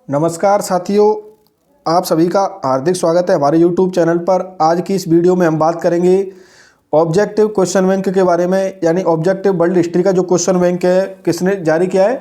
नमस्कार साथियों, आप सभी का हार्दिक स्वागत है हमारे YouTube चैनल पर। आज की इस वीडियो में हम बात करेंगे ऑब्जेक्टिव क्वेश्चन बैंक के बारे में, यानी ऑब्जेक्टिव वर्ल्ड हिस्ट्री का जो क्वेश्चन बैंक है किसने जारी किया है?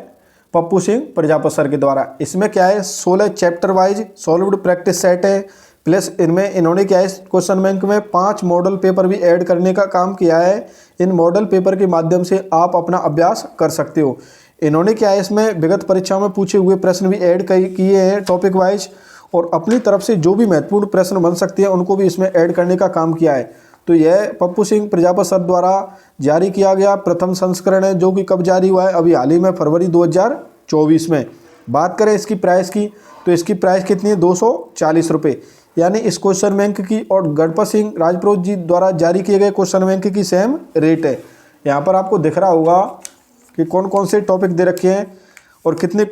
पप्पू सिंह प्रजापत सर के द्वारा। इसमें क्या है, 16 chapter wise solved practice set है, प्लस इनमें इन्होंने क्या है क्वेश्चन बैंक में 5 मॉडल पेपर भी ऐड करने का काम किया है। इन मॉडल पेपर के माध्यम से आप अपना अभ्यास कर सकते हो। इन्होंने क्या है इसमें विगत परीक्षाओं में पूछे हुए प्रश्न भी ऐड किए हैं टॉपिक वाइज, और अपनी तरफ से जो भी महत्वपूर्ण प्रश्न बन सकते हैं उनको भी इसमें ऐड करने का काम किया है। तो यह पप्पू सिंह प्रजापत सर द्वारा जारी किया गया प्रथम संस्करण है, जो कि कब जारी हुआ है? अभी हाल ही में फरवरी 2024 में। बात करें इसकी प्राइस की, तो इसकी प्राइस कितनी है? 240 रुपये। यानी इस क्वेश्चन बैंक की और गणपत सिंह राजपुरोहित जी द्वारा जारी किए गए क्वेश्चन बैंक की सेम रेट है। यहाँ पर आपको दिख रहा होगा कि कौन कौन से टॉपिक दे रखे हैं और कितने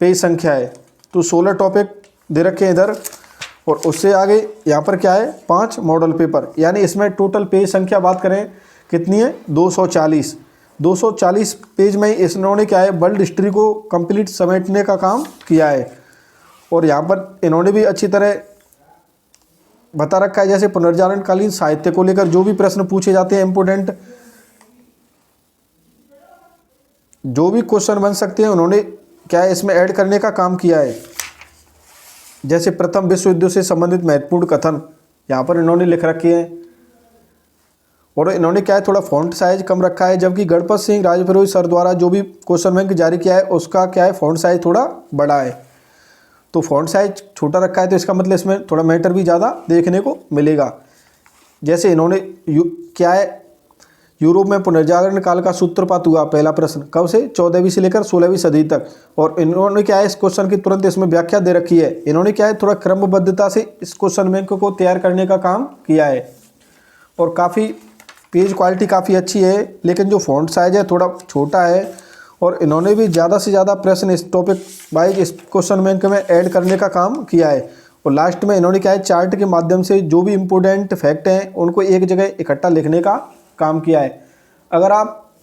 पेज संख्या है। तो 16 टॉपिक दे रखे हैं इधर, और उससे आगे यहाँ पर क्या है 5 मॉडल पेपर। यानी इसमें टोटल पेज संख्या बात करें कितनी है? 240 पेज में इन्होंने क्या है वर्ल्ड हिस्ट्री को कंप्लीट समेटने का काम किया है। और यहाँ पर इन्होंने भी अच्छी तरह बता रखा है, जैसे पुनर्जागरणकालीन साहित्य को लेकर जो भी प्रश्न पूछे जाते हैं इंपोर्टेंट, जो भी क्वेश्चन बन सकते हैं उन्होंने क्या है इसमें ऐड करने का काम किया है। जैसे प्रथम विश्व युद्ध से संबंधित महत्वपूर्ण कथन यहाँ पर इन्होंने लिख रखे हैं, और इन्होंने क्या है थोड़ा फॉन्ट साइज कम रखा है, जबकि गणपत सिंह राजपुरोहित सर द्वारा जो भी क्वेश्चन बैंक जारी किया है उसका क्या है फॉन्ट साइज थोड़ा बड़ा है। तो फॉन्ट साइज छोटा रखा है तो इसका मतलब इसमें थोड़ा मैटर भी ज़्यादा देखने को मिलेगा। जैसे इन्होंने क्या है यूरोप में पुनर्जागरण काल का सूत्रपात हुआ, पहला प्रश्न कब से? 14वीं से लेकर 16वीं सदी तक। और इन्होंने क्या है इस क्वेश्चन की तुरंत इसमें व्याख्या दे रखी है। इन्होंने क्या है थोड़ा क्रमबद्धता से इस क्वेश्चन बैंक को तैयार करने का काम किया है, और काफ़ी पेज क्वालिटी काफ़ी अच्छी है, लेकिन जो फॉन्ट साइज है थोड़ा छोटा है। और इन्होंने भी ज़्यादा से ज़्यादा प्रश्न इस टॉपिक वाइज इस क्वेश्चन बैंक में ऐड करने का काम किया है। और लास्ट में इन्होंने क्या है चार्ट के माध्यम से जो भी इम्पोर्टेंट फैक्ट हैं उनको एक जगह इकट्ठा लिखने का काम किया है। अगर आप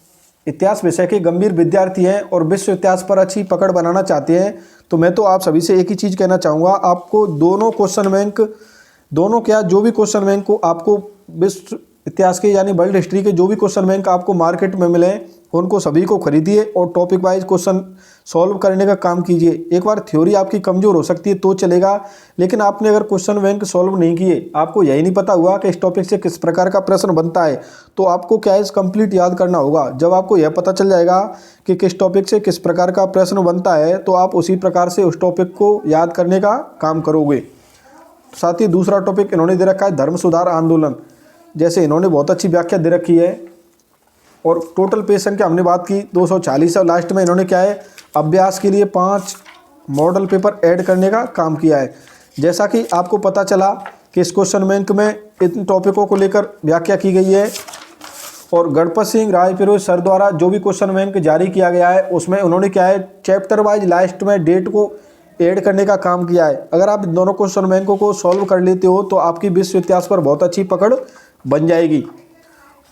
इतिहास विषय के गंभीर विद्यार्थी हैं और विश्व इतिहास पर अच्छी पकड़ बनाना चाहते हैं, तो मैं तो आप सभी से एक ही चीज़ कहना चाहूँगा, आपको दोनों क्वेश्चन बैंक, दोनों क्या जो भी क्वेश्चन बैंक को आपको विश्व इतिहास के यानी वर्ल्ड हिस्ट्री के जो भी क्वेश्चन बैंक आपको मार्केट में मिले उनको सभी को खरीदिए और टॉपिक वाइज क्वेश्चन सॉल्व करने का काम कीजिए। एक बार थ्योरी आपकी कमज़ोर हो सकती है तो चलेगा, लेकिन आपने अगर क्वेश्चन बैंक सॉल्व नहीं किए, आपको यही नहीं पता हुआ कि इस टॉपिक से किस प्रकार का प्रश्न बनता है, तो आपको क्या है कंप्लीट याद करना होगा। जब आपको यह पता चल जाएगा कि किस टॉपिक से किस प्रकार का प्रश्न बनता है, तो आप उसी प्रकार से उस टॉपिक को याद करने का काम करोगे। साथ ही दूसरा टॉपिक इन्होंने दे रखा है धर्म सुधार आंदोलन। जैसे इन्होंने बहुत अच्छी व्याख्या दे रखी है, और टोटल पेज संख्या हमने बात की 240, और लास्ट में इन्होंने क्या है अभ्यास के लिए 5 मॉडल पेपर ऐड करने का काम किया है। जैसा कि आपको पता चला कि इस क्वेश्चन बैंक में इन टॉपिकों को लेकर व्याख्या की गई है, और गणपत सिंह राजपुरोहित सर द्वारा जो भी क्वेश्चन बैंक जारी किया गया है उसमें उन्होंने क्या है चैप्टर वाइज लास्ट में डेट को ऐड करने का काम किया है। अगर आप दोनों क्वेश्चन बैंकों को सॉल्व कर लेते हो तो आपकी विश्व इतिहास पर बहुत अच्छी पकड़ बन जाएगी।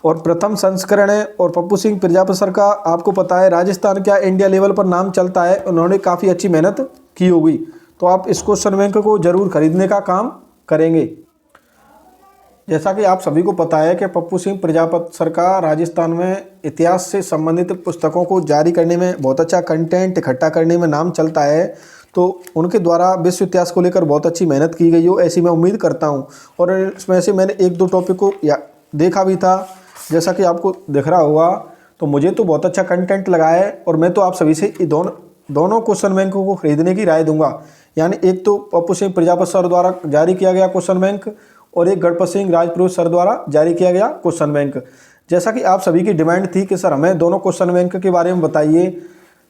और प्रथम संस्करण है, और पप्पू सिंह प्रजापत सर का आपको पता है राजस्थान क्या इंडिया लेवल पर नाम चलता है, उन्होंने काफ़ी अच्छी मेहनत की होगी, तो आप इस क्वेश्चन बैंक को जरूर खरीदने का काम करेंगे। जैसा कि आप सभी को पता है कि पप्पू सिंह प्रजापत सर का राजस्थान में इतिहास से संबंधित पुस्तकों को जारी करने में बहुत अच्छा कंटेंट इकट्ठा करने में नाम चलता है, तो उनके द्वारा विश्व इतिहास को लेकर बहुत अच्छी मेहनत की गई हो ऐसी मैं उम्मीद करता हूं। और इसमें से मैंने 1-2 टॉपिक को देखा भी था, जैसा कि आपको दिख रहा होगा, तो मुझे तो बहुत अच्छा कंटेंट लगा है। और मैं तो आप सभी से दोनों क्वेश्चन बैंकों को खरीदने की राय दूंगा। यानी एक तो पप्पू सिंह प्रजापत सर द्वारा जारी किया गया क्वेश्चन बैंक, और एक गणपत सिंह राजपुरोहित सर द्वारा जारी किया गया क्वेश्चन बैंक। जैसा कि आप सभी की डिमांड थी कि सर हमें दोनों क्वेश्चन बैंक के बारे में बताइए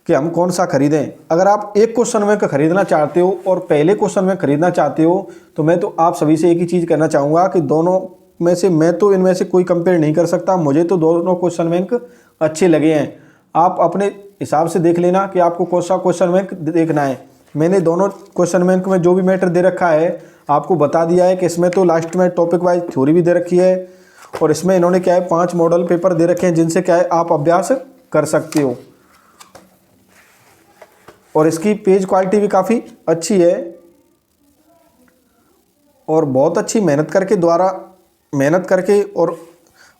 कि हम कौन सा खरीदें। अगर आप एक क्वेश्चन बैंक खरीदना चाहते हो और पहले क्वेश्चन बैंक खरीदना चाहते हो, तो मैं तो आप सभी से एक ही चीज़ कहना चाहूँगा कि दोनों में से मैं तो इनमें से कोई कंपेयर नहीं कर सकता। मुझे तो दोनों क्वेश्चन बैंक अच्छे लगे हैं। आप अपने हिसाब से देख लेना कि आपको कौन सा क्वेश्चन बैंक देखना है। मैंने दोनों क्वेश्चन बैंक में जो भी मैटर दे रखा है आपको बता दिया है कि इसमें तो लास्ट में टॉपिक वाइज थ्योरी भी दे रखी है, और इसमें इन्होंने क्या है 5 मॉडल पेपर दे रखे हैं जिनसे क्या है आप अभ्यास कर सकते हो। और इसकी पेज क्वालिटी भी काफ़ी अच्छी है और बहुत अच्छी मेहनत करके और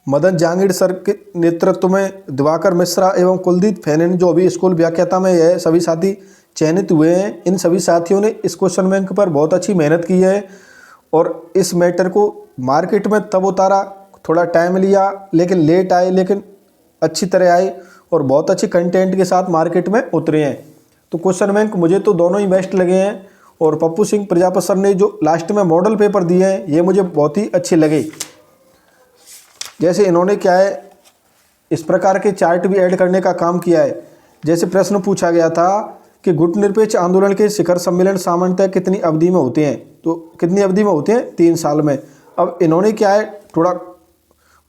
मदन जहांगीर सर के नेतृत्व में दिवाकर मिश्रा एवं कुलदीप फैनन जो अभी स्कूल व्याख्याता में यह सभी साथी चयनित हुए हैं, इन सभी साथियों ने इस क्वेश्चन बैंक पर बहुत अच्छी मेहनत की है और इस मैटर को मार्केट में तब उतारा, थोड़ा टाइम लिया लेकिन लेट आए, लेकिन अच्छी तरह आए और बहुत अच्छी कंटेंट के साथ मार्केट में उतरे हैं। तो क्वेश्चन बैंक मुझे तो दोनों ही बेस्ट लगे हैं और पप्पू सिंह प्रजापत सर ने जो लास्ट में मॉडल पेपर दिए हैं ये मुझे बहुत ही अच्छे लगे। जैसे इन्होंने क्या है इस प्रकार के चार्ट भी ऐड करने का काम किया है। जैसे प्रश्न पूछा गया था कि गुटनिरपेक्ष आंदोलन के शिखर सम्मेलन सामान्यतः कितनी अवधि में होते हैं, तो कितनी अवधि में होते हैं, 3 साल में। अब इन्होंने क्या है थोड़ा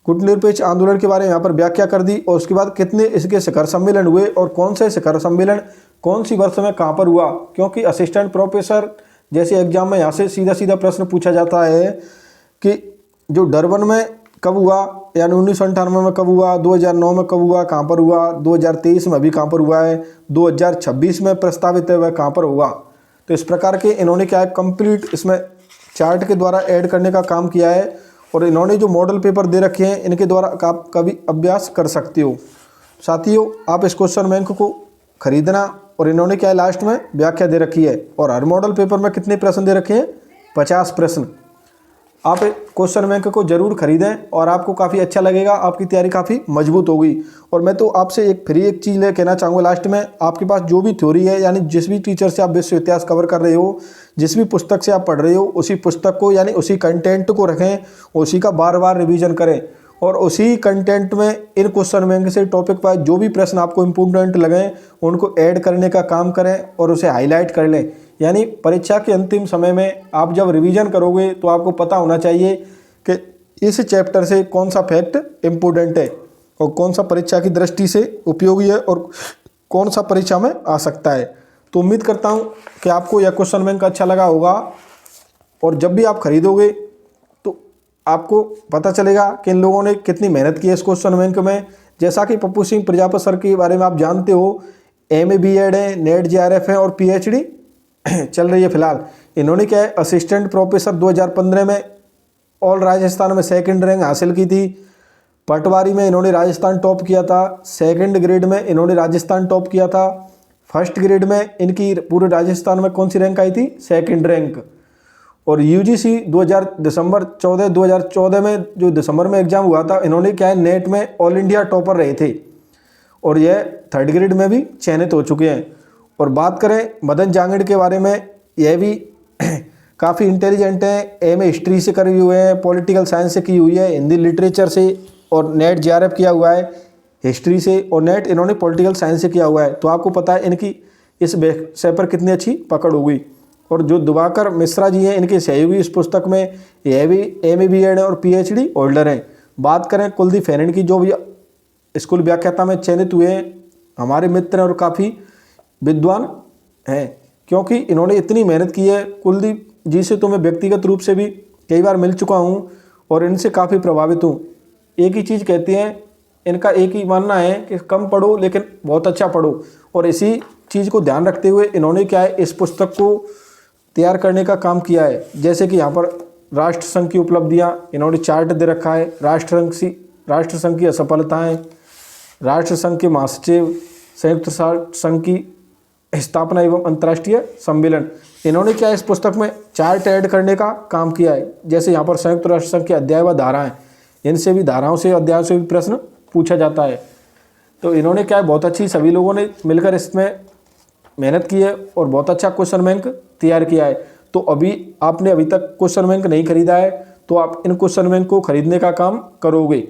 गुटनिरपेक्ष आंदोलन के बारे में यहाँ पर व्याख्या कर दी और उसके बाद कितने इसके शिखर सम्मेलन हुए और कौन से शिखर सम्मेलन कौन सी वर्ष में कहाँ पर हुआ, क्योंकि असिस्टेंट प्रोफेसर जैसे एग्जाम में यहाँ से सीधा सीधा प्रश्न पूछा जाता है कि जो डरबन में कब हुआ, यानी 1998 में कब हुआ, 2009 में कब हुआ, कहाँ पर हुआ, 2023 में अभी कहाँ पर हुआ है, 2026 में प्रस्तावित है वह कहाँ पर हुआ। तो इस प्रकार के इन्होंने क्या है कंप्लीट इसमें चार्ट के द्वारा ऐड करने का काम किया है और इन्होंने जो मॉडल पेपर दे रखे हैं इनके द्वारा आप कभी अभ्यास कर सकते हो। साथियों आप इस क्वेश्चन बैंक को खरीदना और इन्होंने क्या है लास्ट में व्याख्या दे रखी है और हर मॉडल पेपर में कितने प्रश्न दे रखे हैं, 50 प्रश्न। आप क्वेश्चन बैंक को जरूर खरीदें और आपको काफ़ी अच्छा लगेगा, आपकी तैयारी काफ़ी मजबूत होगी। और मैं तो आपसे एक चीज़ कहना चाहूँगा लास्ट में, आपके पास जो भी थ्योरी है यानी जिस भी टीचर से आप विश्व इतिहास कवर कर रहे हो, जिस भी पुस्तक से आप पढ़ रहे हो, उसी पुस्तक को यानी उसी कंटेंट को रखें, उसी का बार बार रिवीजन करें और उसी कंटेंट में इन क्वेश्चन बैंक से टॉपिक वाइज जो भी प्रश्न आपको इम्पोर्टेंट लगें उनको ऐड करने का काम करें और उसे हाईलाइट कर लें। यानी परीक्षा के अंतिम समय में आप जब रिवीजन करोगे तो आपको पता होना चाहिए कि इस चैप्टर से कौन सा फैक्ट इम्पोर्टेंट है और कौन सा परीक्षा की दृष्टि से उपयोगी है और कौन सा परीक्षा में आ सकता है। तो उम्मीद करता हूँ कि आपको यह क्वेश्चन बैंक अच्छा लगा होगा और जब भी आप खरीदोगे तो आपको पता चलेगा कि इन लोगों ने कितनी मेहनत की है इस क्वेश्चन बैंक में। जैसा कि पप्पू सिंह प्रजापत सर के बारे में आप जानते हो, MA BEd है, नेट JRF है और PhD चल रही है फिलहाल। इन्होंने क्या है असिस्टेंट प्रोफेसर 2015 में ऑल राजस्थान में 2nd रैंक हासिल की थी। पटवारी में इन्होंने राजस्थान टॉप किया था, 2nd ग्रेड में इन्होंने राजस्थान टॉप किया था, 1st ग्रेड में इनकी पूरे राजस्थान में कौन सी रैंक आई थी, 2nd रैंक। और UGC दिसंबर 2014 में जो दिसंबर में एग्जाम हुआ था, इन्होंने क्या है नेट में ऑल इंडिया टॉपर रहे थे और यह 3rd ग्रेड में भी चयनित हो चुके हैं। और बात करें मदन जहांगीर के बारे में, यह भी काफ़ी इंटेलिजेंट हैं, MA हिस्ट्री से करे हुए हैं, पॉलिटिकल साइंस से की हुई है, हिंदी लिटरेचर से और नेट JRF किया हुआ है हिस्ट्री से और नेट इन्होंने पॉलिटिकल साइंस से किया हुआ है। तो आपको पता है इनकी इस विषय पर कितनी अच्छी पकड़ होगी। और जो दिवाकर मिश्रा जी हैं इनके सहयोगी इस पुस्तक में यह भी MA BEd और PhD होल्डर हैं। बात करें कुलदीप फैनन की, जो भी स्कूल व्याख्याता में चयनित हुए हैं, हमारे मित्र और काफ़ी विद्वान हैं क्योंकि इन्होंने इतनी मेहनत की है। कुलदीप जी से तो मैं व्यक्तिगत रूप से भी कई बार मिल चुका हूँ और इनसे काफ़ी प्रभावित हूँ। एक ही चीज़ कहते हैं, इनका एक ही मानना है कि कम पढ़ो लेकिन बहुत अच्छा पढ़ो और इसी चीज़ को ध्यान रखते हुए इन्होंने क्या है इस पुस्तक को तैयार करने का काम किया है। जैसे कि यहाँ पर राष्ट्र संघ की उपलब्धियाँ इन्होंने चार्ट दे रखा है, राष्ट्र संघ की असफलताएँ, राष्ट्र संघ के महासचिव, संयुक्त राष्ट्र संघ की स्थापना एवं अंतर्राष्ट्रीय सम्मेलन, इन्होंने क्या इस पुस्तक में चार्ट ऐड करने का काम किया है। जैसे यहाँ पर संयुक्त राष्ट्र संघ के अध्याय व धाराएँ, इनसे भी धाराओं से अध्यायों से भी प्रश्न पूछा जाता है। तो इन्होंने क्या है बहुत अच्छी सभी लोगों ने मिलकर इसमें मेहनत की है और बहुत अच्छा क्वेश्चन बैंक तैयार किया है। तो आपने अभी तक क्वेश्चन बैंक नहीं खरीदा है तो आप इन क्वेश्चन बैंक को खरीदने का काम करोगे।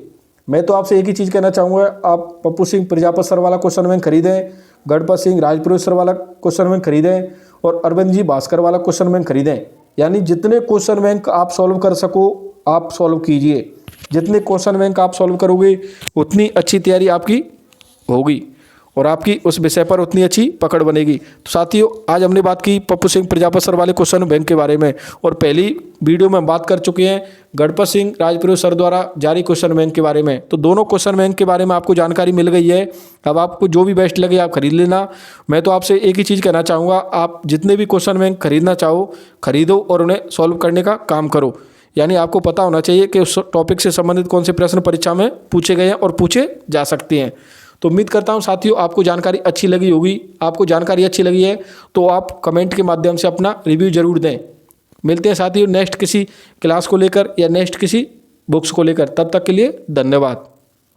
मैं तो आपसे एक ही चीज़ कहना चाहूँगा, आप पप्पू सिंह प्रजापत सर वाला क्वेश्चन बैंक खरीदें, गणपत सिंह राजपुरोहित सर वाला क्वेश्चन बैंक खरीदें और अरविंद जी भास्कर वाला क्वेश्चन बैंक खरीदें। यानी जितने क्वेश्चन बैंक आप सॉल्व कर सको आप सॉल्व कीजिए। जितने क्वेश्चन बैंक आप सॉल्व करोगे उतनी अच्छी तैयारी आपकी होगी। और आपकी उस विषय पर उतनी अच्छी पकड़ बनेगी। तो साथियों, आज हमने बात की पप्पू सिंह प्रजापत सर वाले क्वेश्चन बैंक के बारे में, और पहली वीडियो में हम बात कर चुके हैं गणपत सिंह राजपुरोहित सर द्वारा जारी क्वेश्चन बैंक के बारे में। तो दोनों क्वेश्चन बैंक के बारे में आपको जानकारी मिल गई है। अब आपको जो भी बेस्ट लगे आप खरीद लेना। मैं तो आपसे एक ही चीज़ कहना चाहूँगा, आप जितने भी क्वेश्चन बैंक खरीदना चाहो खरीदो और उन्हें सॉल्व करने का काम करो। यानी आपको पता होना चाहिए कि उस टॉपिक से संबंधित कौन से प्रश्न परीक्षा में पूछे गए हैं और पूछे जा सकते हैं। तो उम्मीद करता हूं साथियों आपको जानकारी अच्छी लगी होगी। आपको जानकारी अच्छी लगी है तो आप कमेंट के माध्यम से अपना रिव्यू जरूर दें। मिलते हैं साथियों नेक्स्ट किसी क्लास को लेकर या नेक्स्ट किसी बुक्स को लेकर। तब तक के लिए धन्यवाद।